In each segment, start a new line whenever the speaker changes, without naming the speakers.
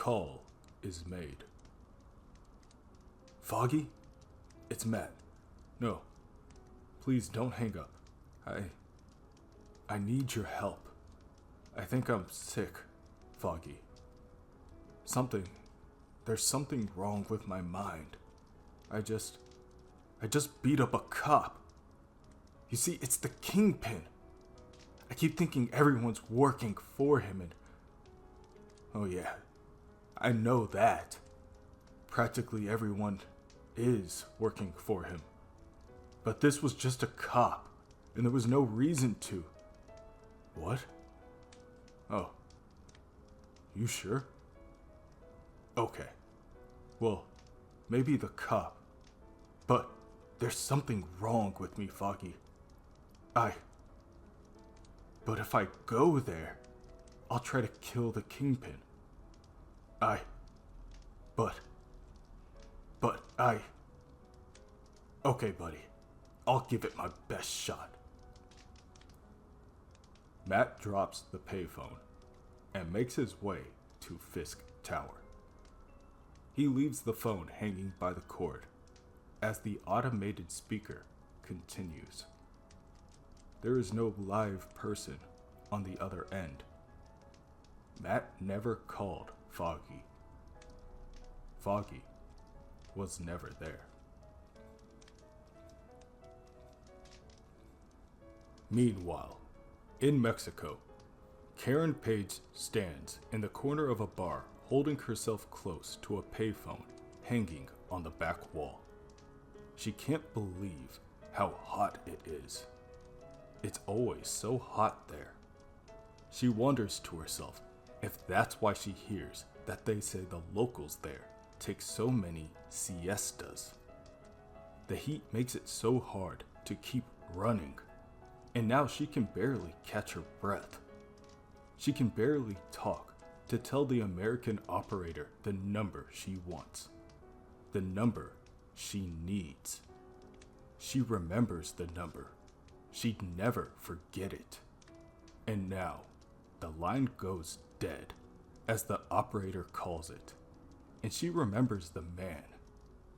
call is made. Foggy? It's Matt. No. Please don't hang up. I need your help. I think I'm sick, Foggy. There's something wrong with my mind. I just beat up a cop. You see, it's the Kingpin. I keep thinking everyone's working for him and... Oh yeah, I know that. Practically everyone is working for him. But this was just a cop, and there was no reason to. What? Oh. You sure? Okay. Well, maybe the cop. But there's something wrong with me, Foggy. But if I go there, I'll try to kill the Kingpin. Okay, buddy. I'll give it my best shot. Matt drops the payphone and makes his way to Fisk Tower. He leaves the phone hanging by the cord as the automated speaker continues. There is no live person on the other end. Matt never called Foggy. Foggy was never there. Meanwhile, in Mexico, Karen Page stands in the corner of a bar holding herself close to a payphone hanging on the back wall. She can't believe how hot it is. It's always so hot there. She wonders to herself if that's why she hears that they say the locals there take so many siestas. The heat makes it so hard to keep running, and now she can barely catch her breath. She can barely talk to tell the American operator the number she wants, the number she needs. She remembers the number. She'd never forget it. And now, the line goes dead as the operator calls it. And she remembers the man,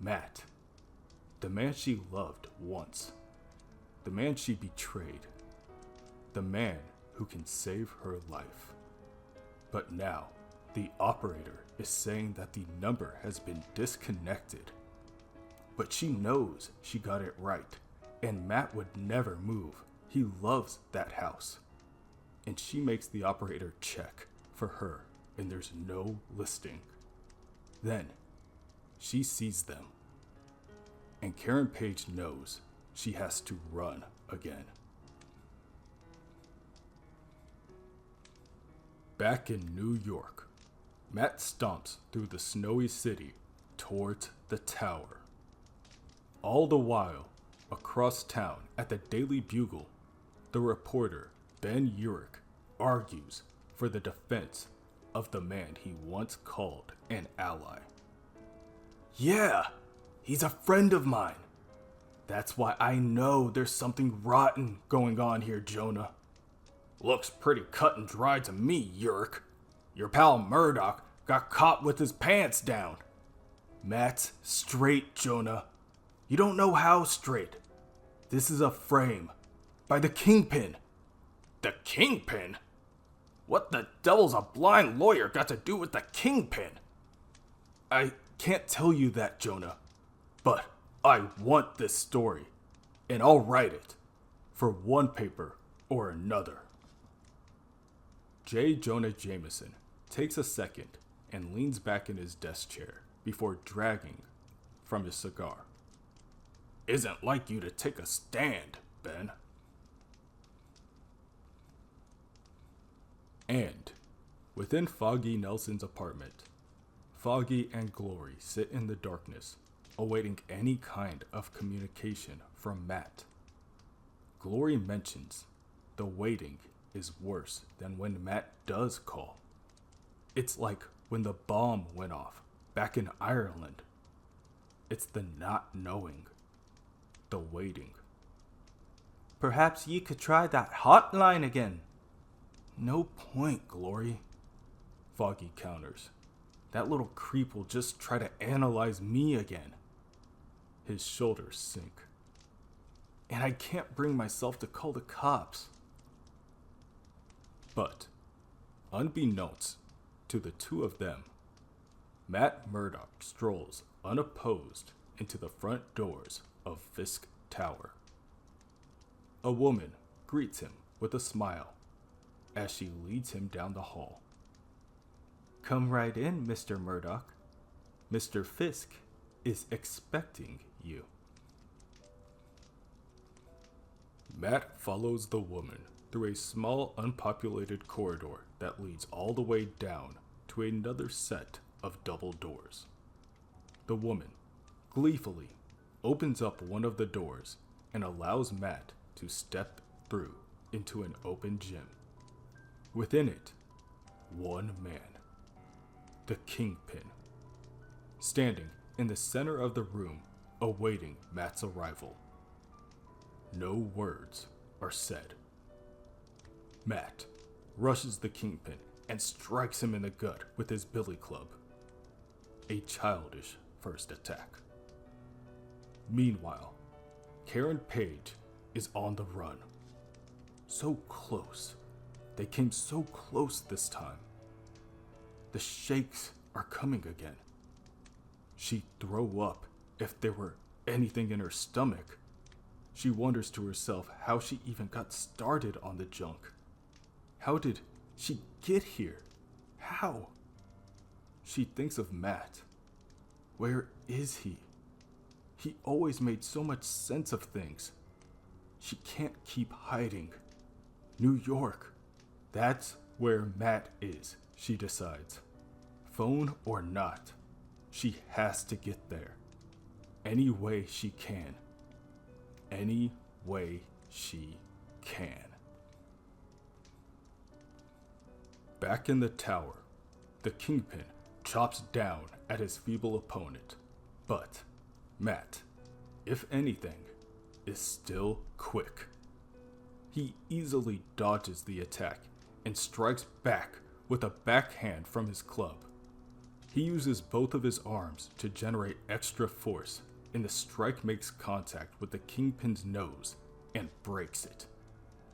Matt. The man she loved once. The man she betrayed. The man who can save her life. But now, the operator is saying that the number has been disconnected. But she knows she got it right, and Matt would never move. He loves that house. And she makes the operator check for her, and there's no listing. Then, she sees them. And Karen Page knows she has to run again. Back in New York, Matt stomps through the snowy city towards the tower. All the while, across town at the Daily Bugle, the reporter, Ben Urich, argues for the defense of the man he once called an ally. Yeah, he's a friend of mine. That's why I know there's something rotten going on here, Jonah. Looks pretty cut and dry to me, Urich. Your pal Murdock got caught with his pants down. Matt's straight, Jonah. You don't know how straight. This is a frame. By the Kingpin. The Kingpin? What the devil's a blind lawyer got to do with the Kingpin? I can't tell you that, Jonah. But I want this story. And I'll write it. For one paper or another. J. Jonah Jameson takes a second and leans back in his desk chair before dragging from his cigar. Isn't like you to take a stand, Ben. And, within Foggy Nelson's apartment, Foggy and Glory sit in the darkness, awaiting any kind of communication from Matt. Glory mentions the waiting is worse than when Matt does call. It's like when the bomb went off back in Ireland. It's the not knowing. The waiting. Perhaps ye could try that hotline again. No point, Glory, Foggy counters. that little creep will just try to analyze me again. His shoulders sink. And I can't bring myself to call the cops. But, unbeknownst to the two of them, Matt Murdock strolls unopposed into the front doors of Fisk Tower. A woman greets him with a smile as she leads him down the hall. "Come right in, Mr. Murdock. Mr. Fisk is expecting you." Matt follows the woman through a small unpopulated corridor that leads all the way down to another set of double doors. The woman gleefully opens up one of the doors and allows Matt to step through into an open gym. Within it, one man, the Kingpin, standing in the center of the room awaiting Matt's arrival. No words are said. Matt rushes the Kingpin and strikes him in the gut with his billy club. A childish first attack. Meanwhile, Karen Page is on the run. So close. They came so close this time. The shakes are coming again. She'd throw up if there were anything in her stomach. She wonders to herself how she even got started on the junk. How did she get here? How? She thinks of Matt. Where is he? He always made so much sense of things. She can't keep hiding. New York. That's where Matt is, she decides. Phone or not, she has to get there. Any way she can. Any way she can. Back in the tower, the Kingpin chops down at his feeble opponent, but Matt, if anything, is still quick. He easily dodges the attack and strikes back with a backhand from his club. He uses both of his arms to generate extra force, and the strike makes contact with the Kingpin's nose and breaks it.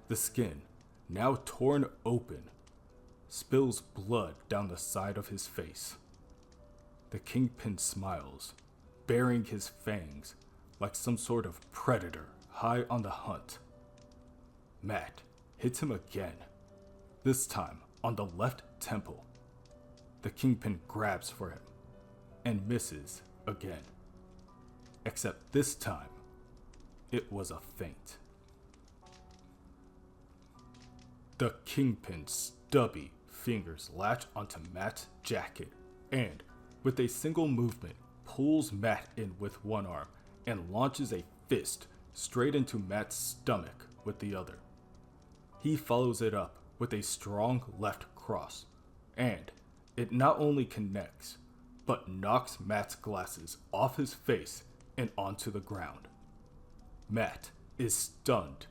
The skin, now torn open, spills blood down the side of his face. The Kingpin smiles, baring his fangs like some sort of predator high on the hunt. Matt hits him again, this time on the left temple. The Kingpin grabs for him and misses again. Except this time, it was a feint. The Kingpin's stubby fingers latch onto Matt's jacket and, with a single movement, pulls Matt in with one arm and launches a fist straight into Matt's stomach with the other. He follows it up with a strong left cross, and it not only connects, but knocks Matt's glasses off his face and onto the ground. Matt is stunned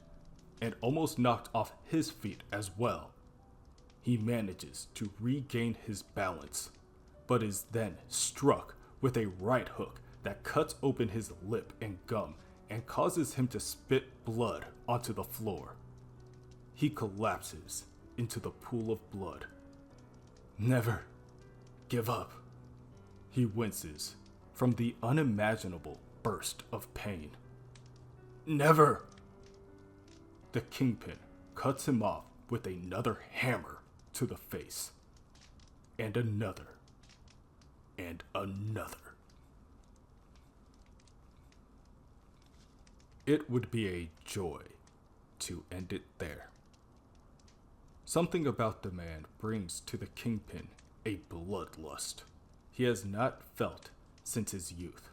and almost knocked off his feet as well. He manages to regain his balance, but is then struck with a right hook that cuts open his lip and gum and causes him to spit blood onto the floor. He collapses into the pool of blood. Never give up. He winces from the unimaginable burst of pain. Never! The Kingpin cuts him off with another hammer to the face. And another. And another. It would be a joy to end it there. Something about the man brings to the Kingpin a bloodlust he has not felt since his youth.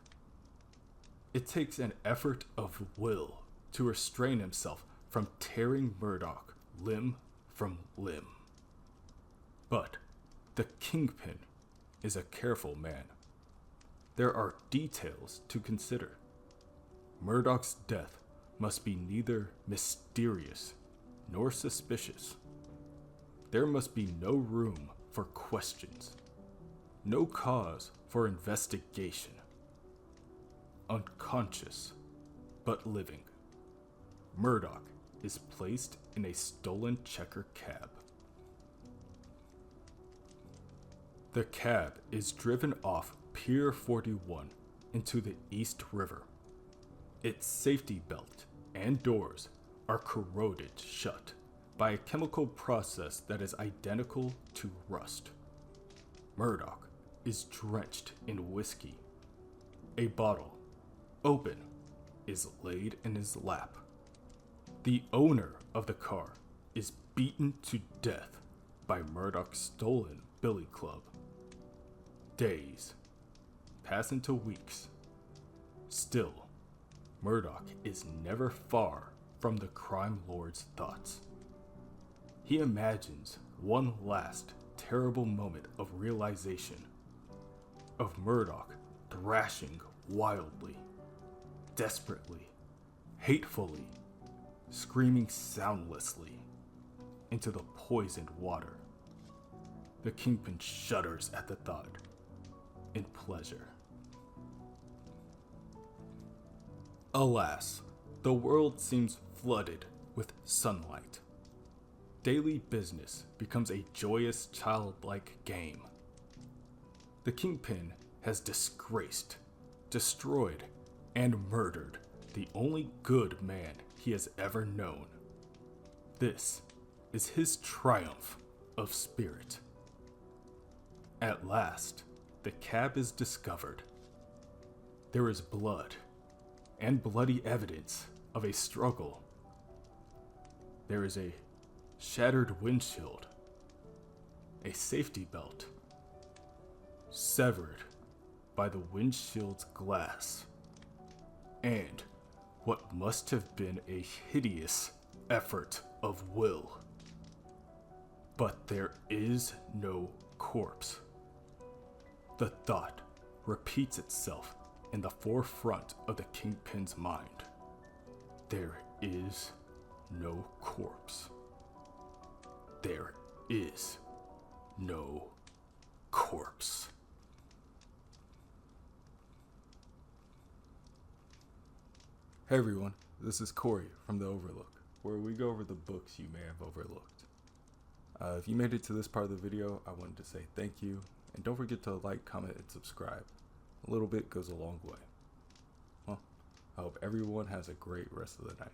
It takes an effort of will to restrain himself from tearing Murdock limb from limb. But the Kingpin is a careful man. There are details to consider. Murdock's death must be neither mysterious nor suspicious. There must be no room for questions. No cause for investigation. Unconscious, but living, Murdock is placed in a stolen checker cab. The cab is driven off Pier 41 into the East River. Its safety belt and doors are corroded shut by a chemical process that is identical to rust. Murdock is drenched in whiskey. A bottle, open, is laid in his lap. The owner of the car is beaten to death by Murdock's stolen billy club. Days pass into weeks. Still, Murdock is never far from the crime lord's thoughts. He imagines one last terrible moment of realization, of Murdock thrashing wildly, desperately, hatefully, screaming soundlessly into the poisoned water. The Kingpin shudders at the thought, in pleasure. Alas, the world seems flooded with sunlight. Daily business becomes a joyous childlike game. The Kingpin has disgraced, destroyed, and murdered the only good man he has ever known. This is his triumph of spirit. At last, the cab is discovered. There is blood and bloody evidence of a struggle. There is a shattered windshield, a safety belt, severed by the windshield's glass, and what must have been a hideous effort of will. But there is no corpse. The thought repeats itself in the forefront of the Kingpin's mind. There is no corpse. There is no corpse. Hey everyone, this is Corey from The Overlook, where we go over the books you may have overlooked. If you made it to this part of the video, I wanted to say thank you, and don't forget to like, comment, and subscribe. A little bit goes a long way. Well, I hope everyone has a great rest of the night.